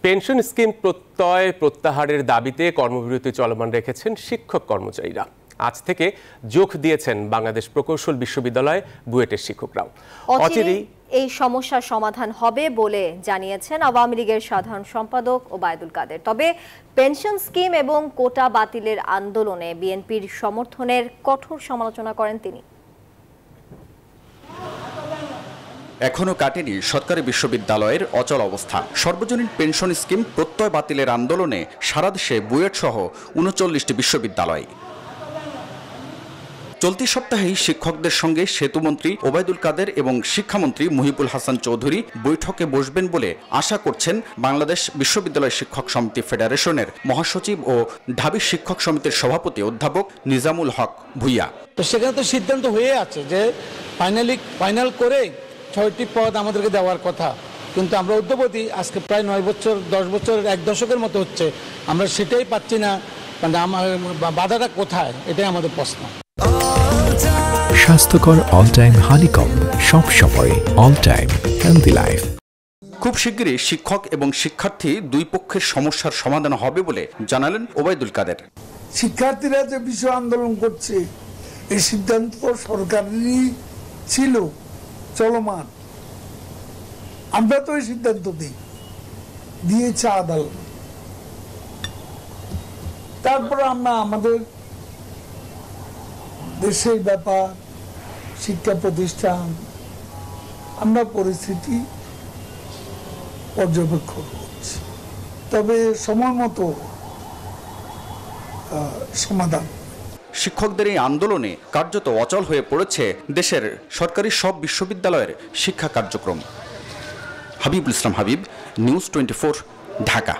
Pension scheme প্রত্যয় প্রত্যাহারের দাবিতে কর্মবিরতি চলমান রেখেছেন শিক্ষক কর্মচারীরা। আজ থেকে যোগ দিয়েছেন বাংলাদেশ প্রকৌশল বিশ্ববিদ্যালয় বুয়েটের শিক্ষকরাও। অচিরেই এই সমস্যার সমাধান হবে বলে জানিয়েছেন আওয়ামী লীগের সাধারণ সম্পাদক ওবায়দুল কাদের। তবে পেনশন স্কিম এবং কোটা বাতিলের আন্দোলনে বিএনপির সমর্থনের কঠোর সমালোচনা করেন তিনি। এখনো কাটেনি সরকারি বিশ্ববিদ্যালয়ের অচল অবস্থা। সর্বজনীন পেনশন স্কিম প্রত্যয় বাতিলের আন্দোলনে সারা দেশে বুয়েট সহ ৩৯টি বিশ্ববিদ্যালয়। চলতি সপ্তাহেই শিক্ষকদের সঙ্গে সেতুমন্ত্রী ওবায়দুল কাদের এবং শিক্ষামন্ত্রী মুহিবুল হাসান চৌধুরী বৈঠকে বসবেন বলে আশা করছেন বাংলাদেশ বিশ্ববিদ্যালয় শিক্ষক সমিতি ফেডারেশনের মহাসচিব ও ঢাবি শিক্ষক সমিতির সভাপতি অধ্যাপক নিজামুল হক ভুইয়া। তো সেখানে তো সিদ্ধান্ত হয়ে আছে যে ফাইনাল করে ৬টি পদ আমাদেরকে দেওয়ার কথা, কিন্তু আমরা উদ্যোগপতি আজকে প্রায় ৯ বছর ১০ বছর ১ দশকের মতো হচ্ছে, আমরা সেটাই পাচ্ছি না। মানে আমার বাধাটা কোথায়, এটাই আমাদের প্রশ্ন। স্বাস্থ্যকর অল টাইম হানিকম, সব সময় অল টাইম হেলদি লাইফ। খুব শিগগিরই শিক্ষক এবং শিক্ষার্থী দুই পক্ষের সমস্যার সমাধান হবে বলে জানালেন ওবায়দুল কাদের। শিক্ষার্থীরা যে বিষয় আন্দোলন করছে, এই সিদ্ধান্ত সরকারেরই ছিল, চলমান। আমরা তো এই সিদ্ধান্ত দিয়েছে আদালত। তারপর আমরা আমাদের দেশের ব্যাপার, শিক্ষা প্রতিষ্ঠান, আমরা পরিস্থিতি পর্যবেক্ষণ করছি। তবে সময় মতো সমাধান। শিক্ষকদের এই আন্দোলনে কার্যত অচল হয়ে পড়েছে দেশের সরকারি সব বিশ্ববিদ্যালয়ের শিক্ষা কার্যক্রম। হাবিবুল ইসলাম হাবিব, নিউজ 24, ঢাকা।